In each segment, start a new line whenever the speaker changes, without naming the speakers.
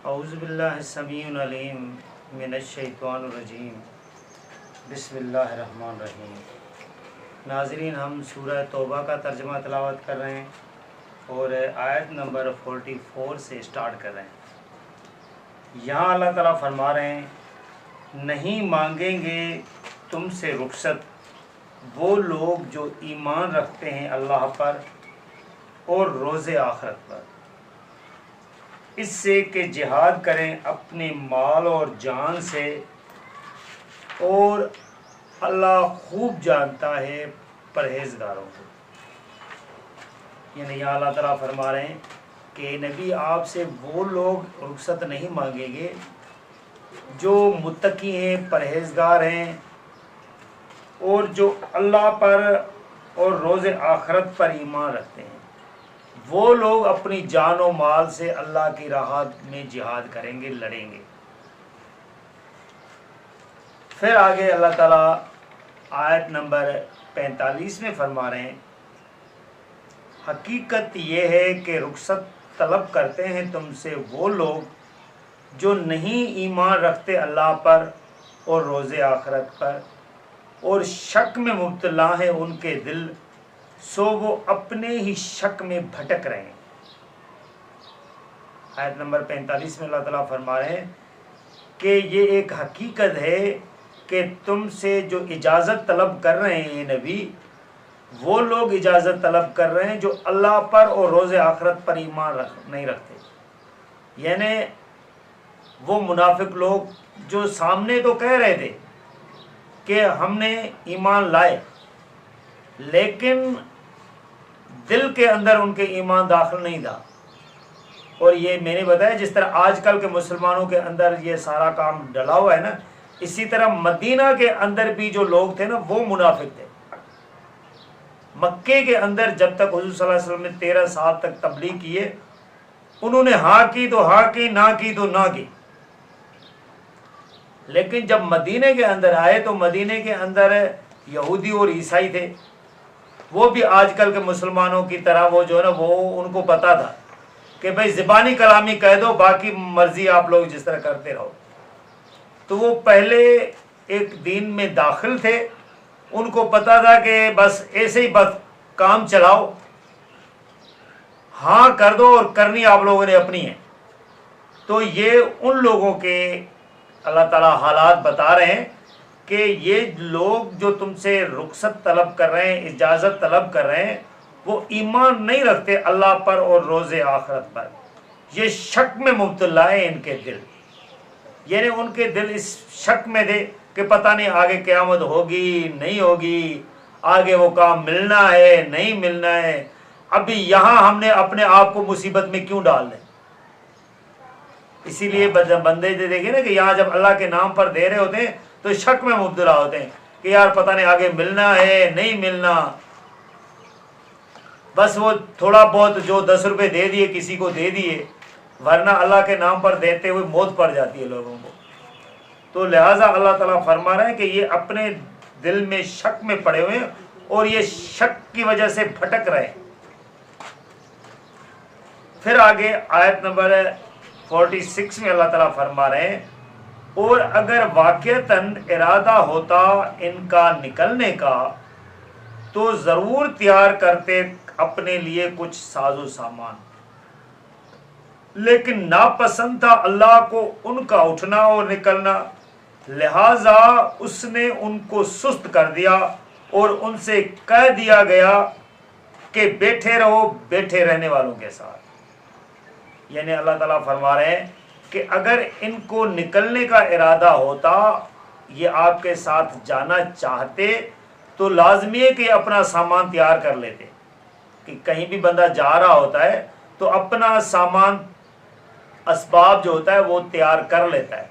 اعوذ باللہ السمیع العلیم من الشیطان الرجیم بسم اللہ الرحمن الرحیم۔ ناظرین، ہم سورہ توبہ کا ترجمہ تلاوت کر رہے ہیں اور آیت نمبر 44 سے سٹارٹ کر رہے ہیں۔ یہاں اللہ تعالیٰ فرما رہے ہیں، نہیں مانگیں گے تم سے رخصت وہ لوگ جو ایمان رکھتے ہیں اللہ پر اور روز آخرت پر، اس سے کہ جہاد کریں اپنے مال اور جان سے، اور اللہ خوب جانتا ہے پرہیزگاروں کو۔ یعنی یہاں اللہ تعالیٰ فرما رہے ہیں کہ نبی آپ سے وہ لوگ رخصت نہیں مانگیں گے جو متقی ہیں، پرہیزگار ہیں، اور جو اللہ پر اور روز آخرت پر ایمان رکھتے ہیں۔ وہ لوگ اپنی جان و مال سے اللہ کی راہ میں جہاد کریں گے، لڑیں گے۔ پھر آگے اللہ تعالیٰ آیت نمبر 45 میں فرما رہے ہیں، حقیقت یہ ہے کہ رخصت طلب کرتے ہیں تم سے وہ لوگ جو نہیں ایمان رکھتے اللہ پر اور روز آخرت پر، اور شک میں مبتلا ہیں ان کے دل، سو وہ اپنے ہی شک میں بھٹک رہے ہیں۔ آیت نمبر 45 میں اللہ تعالیٰ فرما رہے ہیں کہ یہ ایک حقیقت ہے کہ تم سے جو اجازت طلب کر رہے ہیں نبی، وہ لوگ اجازت طلب کر رہے ہیں جو اللہ پر اور روز آخرت پر ایمان نہیں رکھتے۔ یعنی وہ منافق لوگ جو سامنے تو کہہ رہے تھے کہ ہم نے ایمان لائے، لیکن دل کے اندر ان کے ایمان داخل نہیں تھا۔ اور یہ میں نے بتایا جس طرح آج کل کے مسلمانوں کے اندر یہ سارا کام ڈلا ہوا ہے نا، اسی طرح مدینہ کے اندر بھی جو لوگ تھے نا وہ منافق تھے۔ مکے کے اندر جب تک حضور صلی اللہ علیہ وسلم نے 13 سال تک تبلیغ کیے، انہوں نے ہاں کی تو ہاں کی، نہ کی تو نہ کی۔ لیکن جب مدینے کے اندر آئے تو مدینے کے اندر یہودی اور عیسائی تھے، وہ بھی آج کل کے مسلمانوں کی طرح وہ جو ہے نا وہ ان کو پتا تھا کہ بھائی زبانی کلامی کہہ دو، باقی مرضی آپ لوگ جس طرح کرتے رہو۔ تو وہ پہلے ایک دین میں داخل تھے، ان کو پتا تھا کہ بس ایسے ہی بس کام چلاؤ، ہاں کر دو اور کرنی آپ لوگوں نے اپنی ہے۔ تو یہ ان لوگوں کے اللہ تعالیٰ حالات بتا رہے ہیں کہ یہ لوگ جو تم سے رخصت طلب کر رہے ہیں، اجازت طلب کر رہے ہیں، وہ ایمان نہیں رکھتے اللہ پر اور روز آخرت پر۔ یہ شک میں مبتلا ہے ان کے دل، یعنی ان کے دل اس شک میں تھے کہ پتہ نہیں آگے قیامت ہوگی نہیں ہوگی، آگے وہ کام ملنا ہے نہیں ملنا ہے، ابھی یہاں ہم نے اپنے آپ کو مصیبت میں کیوں ڈال دیں۔ اسی لیے بندے دیکھیں نا کہ یہاں جب اللہ کے نام پر دے رہے ہوتے ہیں تو شک میں مبتلا ہوتے ہیں کہ یار پتہ نہیں آگے ملنا ہے نہیں ملنا، بس وہ تھوڑا بہت جو 10 روپے دے دیے کسی کو دے دیے، ورنہ اللہ کے نام پر دیتے ہوئے موت پڑ جاتی ہے لوگوں کو۔ تو لہٰذا اللہ تعالیٰ فرما رہے ہیں کہ یہ اپنے دل میں شک میں پڑے ہوئے ہیں اور یہ شک کی وجہ سے بھٹک رہے ہیں۔ پھر آگے آیت نمبر 46 میں اللہ تعالیٰ فرما رہے ہیں، اور اگر واقعتاً ارادہ ہوتا ان کا نکلنے کا تو ضرور تیار کرتے اپنے لیے کچھ ساز و سامان، لیکن ناپسند تھا اللہ کو ان کا اٹھنا اور نکلنا، لہذا اس نے ان کو سست کر دیا اور ان سے کہہ دیا گیا کہ بیٹھے رہو بیٹھے رہنے والوں کے ساتھ۔ یعنی اللہ تعالیٰ فرما رہے ہیں کہ اگر ان کو نکلنے کا ارادہ ہوتا، یہ آپ کے ساتھ جانا چاہتے، تو لازمی ہے کہ اپنا سامان تیار کر لیتے۔ کہ کہیں بھی بندہ جا رہا ہوتا ہے تو اپنا سامان اسباب جو ہوتا ہے وہ تیار کر لیتا ہے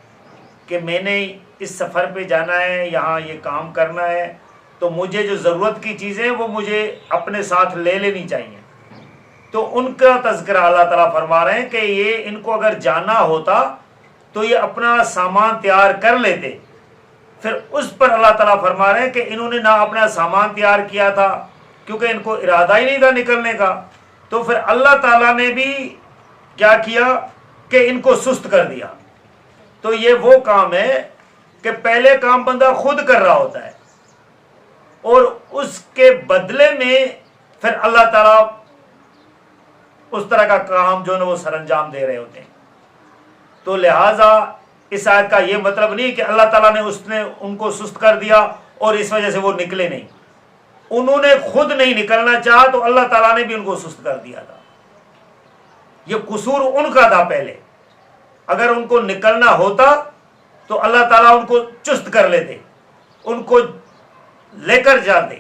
کہ میں نے اس سفر پہ جانا ہے، یہاں یہ کام کرنا ہے، تو مجھے جو ضرورت کی چیزیں وہ مجھے اپنے ساتھ لے لینی چاہیے۔ تو ان کا تذکرہ اللہ تعالیٰ فرما رہے ہیں کہ یہ ان کو اگر جانا ہوتا تو یہ اپنا سامان تیار کر لیتے۔ پھر اس پر اللہ تعالیٰ فرما رہے ہیں کہ انہوں نے نہ اپنا سامان تیار کیا تھا کیونکہ ان کو ارادہ ہی نہیں تھا نکلنے کا، تو پھر اللہ تعالیٰ نے بھی کیا کیا کہ ان کو سست کر دیا. تو یہ وہ کام ہے کہ پہلے کام بندہ خود کر رہا ہوتا ہے اور اس کے بدلے میں پھر اللہ تعالیٰ اس طرح کا کام جو ہے وہ سر انجام دے رہے ہوتے ہیں. تو لہٰذا اس آیت کا یہ مطلب نہیں کہ اللہ تعالیٰ نے ان کو سست کر دیا اور اس وجہ سے وہ نکلے نہیں. انہوں نے خود نہیں نکلنا چاہا تو اللہ تعالیٰ نے بھی ان کو سست کر دیا تھا. یہ قصور ان کا تھا پہلے. اگر ان کو نکلنا ہوتا تو اللہ تعالیٰ ان کو چست کر لیتے, ان کو لے کر جاتے,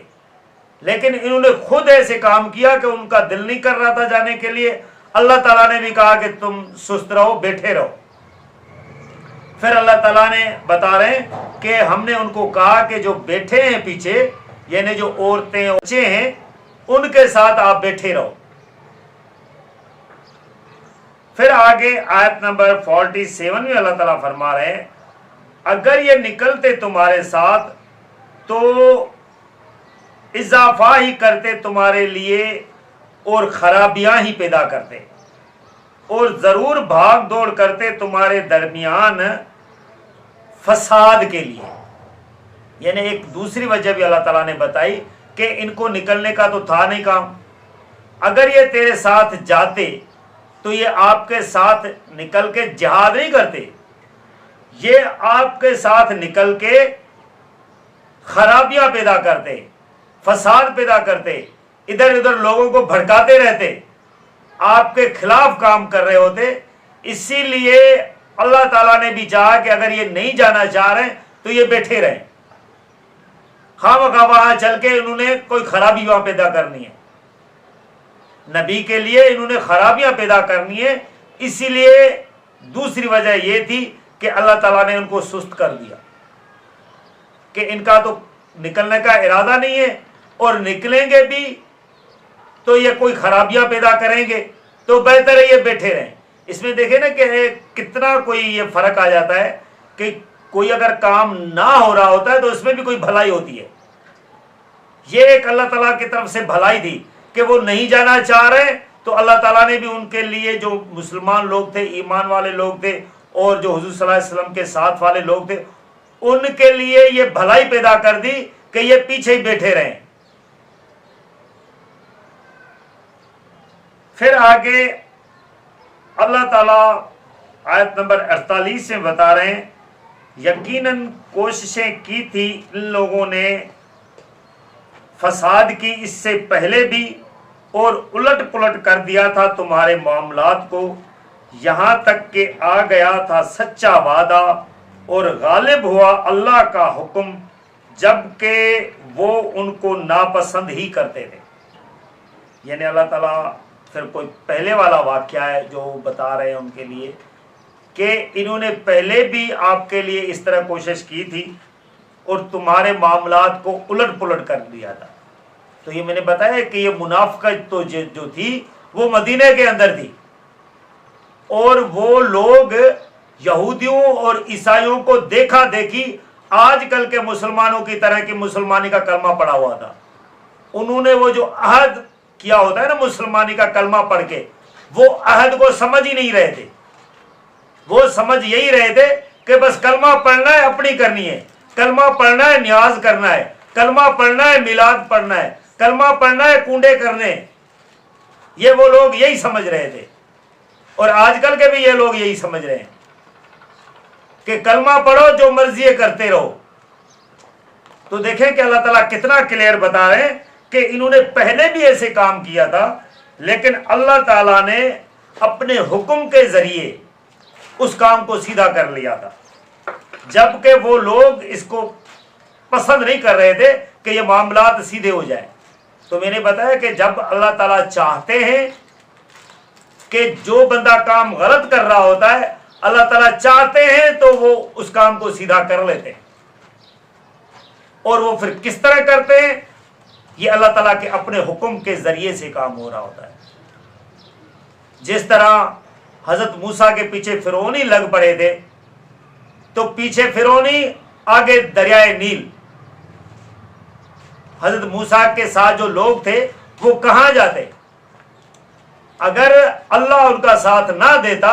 لیکن انہوں نے خود ایسے کام کیا کہ ان کا دل نہیں کر رہا تھا جانے کے لیے. اللہ تعالیٰ نے بھی کہا کہ تم سست رہو, بیٹھے رہو. پھر اللہ تعالیٰ نے بتا رہے ہیں کہ ہم نے ان کو کہا کہ جو بیٹھے ہیں پیچھے, یعنی جو عورتیں بچے ہیں, ان کے ساتھ آپ بیٹھے رہو. پھر آگے آیت نمبر 47 میں اللہ تعالیٰ فرما رہے ہیں اگر یہ نکلتے تمہارے ساتھ تو اضافہ ہی کرتے تمہارے لیے اور خرابیاں ہی پیدا کرتے, اور ضرور بھاگ دوڑ کرتے تمہارے درمیان فساد کے لیے. یعنی ایک دوسری وجہ بھی اللہ تعالیٰ نے بتائی کہ ان کو نکلنے کا تو تھا نہیں کام. اگر یہ تیرے ساتھ جاتے تو یہ آپ کے ساتھ نکل کے جہاد نہیں کرتے, یہ آپ کے ساتھ نکل کے خرابیاں پیدا کرتے, فساد پیدا کرتے, ادھر ادھر لوگوں کو بھڑکاتے رہتے, آپ کے خلاف کام کر رہے ہوتے. اسی لیے اللہ تعالیٰ نے بھی چاہا کہ اگر یہ نہیں جانا چاہ رہے تو یہ بیٹھے رہیں. خواہ وہاں چل کے انہوں نے کوئی خرابی وہاں پیدا کرنی ہے, نبی کے لیے انہوں نے خرابیاں پیدا کرنی ہے. اسی لیے دوسری وجہ یہ تھی کہ اللہ تعالیٰ نے ان کو سست کر دیا کہ ان کا تو نکلنے کا ارادہ نہیں ہے, اور نکلیں گے بھی تو یہ کوئی خرابیاں پیدا کریں گے, تو بہتر ہے یہ بیٹھے رہیں. اس میں دیکھیں نا کہ کتنا کوئی یہ فرق آ جاتا ہے کہ کوئی اگر کام نہ ہو رہا ہوتا ہے تو اس میں بھی کوئی بھلائی ہوتی ہے. یہ ایک اللہ تعالیٰ کی طرف سے بھلائی تھی کہ وہ نہیں جانا چاہ رہے, تو اللہ تعالیٰ نے بھی ان کے لیے جو مسلمان لوگ تھے, ایمان والے لوگ تھے, اور جو حضور صلی اللہ علیہ وسلم کے ساتھ والے لوگ تھے, ان کے لیے یہ بھلائی پیدا کر دی کہ یہ پیچھے ہی بیٹھے رہیں. پھر آگے اللہ تعالیٰ آیت نمبر 48 میں بتا رہے ہیں یقیناً کوششیں کی تھی ان لوگوں نے فساد کی اس سے پہلے بھی, اور الٹ پلٹ کر دیا تھا تمہارے معاملات کو, یہاں تک کہ آ گیا تھا سچا وعدہ اور غالب ہوا اللہ کا حکم, جبکہ وہ ان کو ناپسند ہی کرتے تھے. یعنی اللہ تعالیٰ پھر کوئی پہلے والا واقعہ ہے جو بتا رہے ہیں ان کے لیے کہ انہوں نے پہلے بھی آپ کے لیے اس طرح کوشش کی تھی اور تمہارے معاملات کو الٹ پلٹ کر دیا تھا. تو یہ میں نے بتایا کہ یہ منافقت تو جو تھی وہ مدینے کے اندر تھی, اور وہ لوگ یہودیوں اور عیسائیوں کو دیکھا دیکھی آج کل کے مسلمانوں کی طرح کی مسلمانی کا کلمہ پڑا ہوا تھا. انہوں نے وہ جو عہد کیا ہوتا ہے نا مسلمانی کا کلمہ پڑھ کے, وہ عہد کو سمجھ ہی نہیں رہے تھے. وہ سمجھ یہی رہے تھے کہ بس کلمہ پڑھنا ہے, اپنی کرنی ہے, کلمہ پڑھنا ہے, نیاز کرنا ہے, کلمہ پڑھنا ہے, میلاد پڑھنا ہے, کلمہ پڑھنا ہے, کنڈے کرنے. یہ وہ لوگ یہی سمجھ رہے تھے, اور آج کل کے بھی یہ لوگ یہی سمجھ رہے ہیں کہ کلمہ پڑھو, جو مرضی کرتے رہو. تو دیکھیں کہ اللہ تعالیٰ کتنا کلیئر بتا رہے ہیں کہ انہوں نے پہلے بھی ایسے کام کیا تھا, لیکن اللہ تعالیٰ نے اپنے حکم کے ذریعے اس کام کو سیدھا کر لیا تھا, جبکہ وہ لوگ اس کو پسند نہیں کر رہے تھے کہ یہ معاملات سیدھے ہو جائیں. تو میں نے بتایا کہ جب اللہ تعالیٰ چاہتے ہیں کہ جو بندہ کام غلط کر رہا ہوتا ہے, اللہ تعالیٰ چاہتے ہیں تو وہ اس کام کو سیدھا کر لیتے ہیں. اور وہ پھر کس طرح کرتے ہیں, یہ اللہ تعالیٰ کے اپنے حکم کے ذریعے سے کام ہو رہا ہوتا ہے. جس طرح حضرت موسیٰ کے پیچھے فرعونی لگ پڑے تھے, تو پیچھے فرعونی, آگے دریائے نیل. حضرت موسیٰ کے ساتھ جو لوگ تھے وہ کہاں جاتے؟ اگر اللہ ان کا ساتھ نہ دیتا